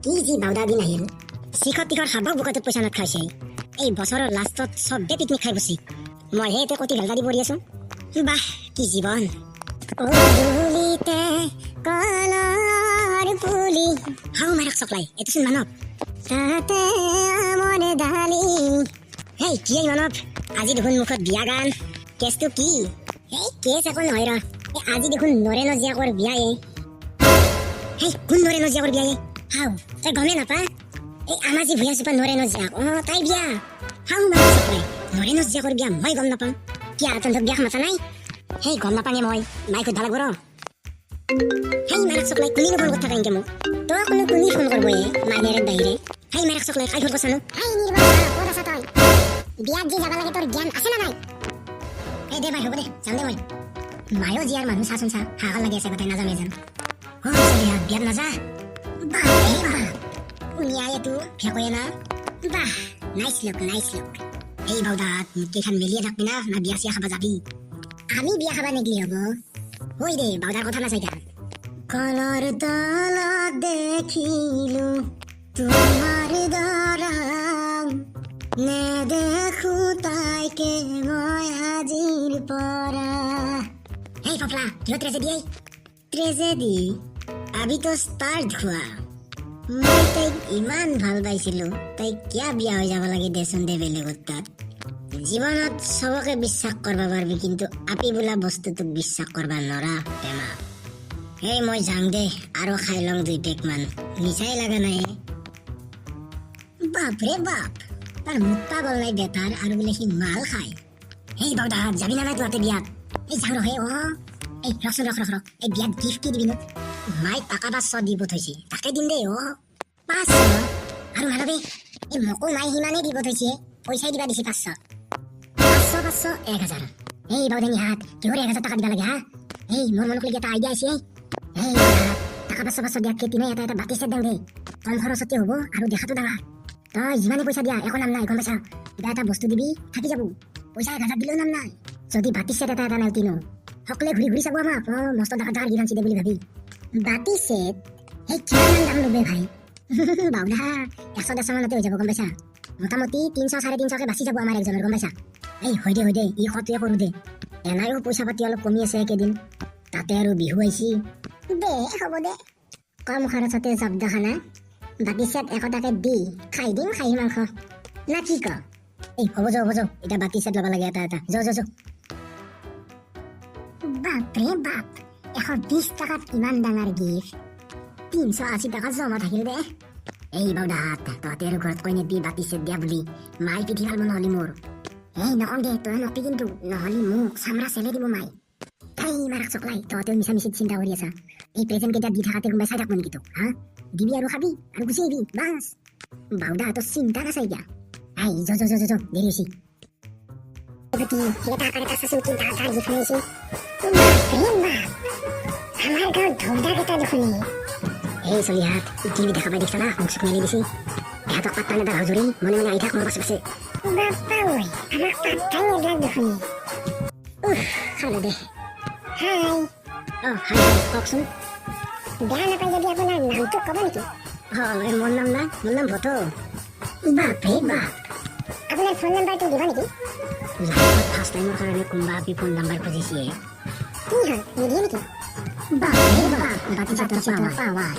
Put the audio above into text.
কি যি বাউদা দিন আহিল শিখৰ তীখৰ খাব বুকাটোত পইচা নাখাইছে এই বছৰৰ লাষ্টত চবে পিকনিক খাই বসি মইহে এতিয়া কতি ভেলতা দি পৰি আছো বাহ কি জীৱন কলাৰ পুলি হাও মাৰক চকলাই এইটোচোন মানৱ তাতে মনে ডালি হেই কি মানৱ আজি দেখোন মুখত বিয়া গান কেছটো কি এই কেছ একো নহয় ৰ আজি দেখোন নৰেন জীয়াকৰ বিয়ায়ে হেই কোন নৰেন জীয়াকৰ বিয়ায়ে হাও তই গমে নাপা এই আমাৰ যি ভূঞা চুপা নৰেন জীয়াক তাই বিয়া হাও মাৰক চকলাই নৰেন জীয়াকৰ বিয়া মই গম নাপাম কিয় তহঁতক বিয়া মাতা নাই হেই গম নাপাঙে মই মাইক সুধা লাগব ৰ হেই মাৰক চকলাই কোনিনো ফোন কথা কাইংকে মোক তই কোনো কোনি ফোন কৰব মাইনেৰে বাহিৰে হেই মাৰক চকলাই কাই ফোন কৰছানো হেই নিৰ্বাণ ক'ত আছা তই বিয়াত যি যাব লাগে তোৰ জ্ঞান আছে না নাই এই দে ভাই হ'ব দে যাম দে মই মায়ো জীয়াৰ মানুহ চাচোন চা হাগা লাগি আছে কথাই নাজানে যেন বিয়াত নাযা বাহ উনিয়াই এইটো ফেকয়ে না বাহ নাইচ লুক এই বাউদাত মুখকেইখন মেলিয়ে থাকবি না বিয়া চিয়া খাবা যাবি আমি বিয়া খাবা নেগলি হব হৈ দে বাউদাৰ কথা নাচাইতা কলৰ তলত দেখিলো তোমাৰ দৰাং নেদেখো তাইকে মই আজিৰ পৰা হেই ফফলা কিয় ট্ৰেজেডি আবি তো ষ্টাৰ্ট হোৱা মই তাইক ইমান ভাল পাইছিলো তাই কিয় বিয়া হৈ যাব লাগে দেচোন দে বেলেগৰ তাত জীৱনত চবকে বিশ্বাস কৰিব পাৰিবি কিন্তু আপি বোলা বস্তুটোক বিশ্বাস কৰিব নৰা প্ৰেমা এই মই যাম দে আৰু খাই লওঁ 2 পেক মান নিচাই লগা নাই বাপৰে বাপ তাৰ মুখ পাগল নাই বেটাৰ আৰু বোলে সি মাল খায় এই বাউদা যাবি না নাই তোহাতে বিয়াত এই যাওঁ ৰহে এই ৰচোন ৰখ এই বিয়াত গিফ্ট কি দিবি মাই টাকা 500 দিব থৈছে তাকে দিম দে 500 আৰু মানবী এই মোকো মাই সিমানেই দিব থৈছে পইচাই দিবা দিছে 500 1000 এই বাউদানি হাত কিহৰ 1000 টাকা দিবা লাগে হা এই মোৰ মনত লাগি এটা আইডিয়া আছে এই টাকা 500 দিয়া খেতি নাই এটা বাতি সেট দাও দে কম খৰচতে হ'ব আৰু দেখাটো দাবা তই যিমানে পইচা দিয়া একো নাম নাই গম পাইছা কিবা এটা বস্তু দিবি থাকি যাব পইচা 1000 দিলেও নাম নাই যদি বাতি সেট এটা নেওতিনো সকলে ঘূৰি চাব আমাক মস্ত ডাঙৰ গিৰাঞ্চি দে বুলি ভাবি বাতি সেট এই কিমান দাম লবে ভাই বাউদা 100 মানতে হৈ যাব গম পাইছা মোটামুটি 300 350 কে বাচি যাব আমাৰ একজনৰ গম পাইছা এই হৈ দে ই কতয়ে কৰো দে এনাইও পইচা পাতি অলপ কমি আছে একেদিন তাতে আৰু বিহু আইছি দে হ'ব দে কম খৰচতে জব্দ খানা বাকি সেট 100 টাকা দি খাই দিম খাহী মাংস না কি ক এই হ'ব যাও এটা বাকি সেট লবা লাগে এটা যাও বাপৰে বাপ 120 টাকাত ইমান ডাঙৰ গিফ্ট 380 টাকা জমা থাকিল দে এই বাউদা তহঁতে আৰু ঘৰত কৈ নিবি বাতি সেট দিয়া বুলি মাই পিঠি ভাল নহলি মোৰ এই নকম দে তই নকবি কিন্তু নহলি মোক চামৰা চেলে দিব মাই এই মাৰক চকলাই তহঁতেও মিছামিছি চিন্তা কৰি আছা এই প্ৰেজেণ্ট কেইটা দি থাকাতে কোনোবাই চাই থাকব নেকি তোক হা দিবি আৰু খাবি আৰু গুচি আহিবি বাছ বাউদা তো চিন্তা নাচাই এতিয়া এই দেৰি হৈছে আমাৰ গাঁৱত ধৌদা কেইটা দেখোন এই চলি হাত টিভি দেখা পাই দেখিছা না মুখ চুখ মেলি দিছি এহঁতক পাত্তা নেদা হাজৰি মনে আহি থাক মোৰ পাছে বাপ্পা ঐ আমাক পাত্তাই নেদাক দেখোন খালো দে হাই হাই কওকচোন বেয়া নাপাই যদি আপোনাৰ নামটো ক'ব নেকি মোৰ নাম ভটো বাপৰে বাপ আপোনাৰ ফোন নাম্বাৰটো দিব নেকি লাইফত ফাৰ্ষ্ট টাইমৰ কাৰণে কোনোবা আপি ফোন নাম্বাৰ খুজিছে কি হ'ল নিদিয়ে নেকি বাপৰে বাপ বাতি চাতৰ পাৱাৰ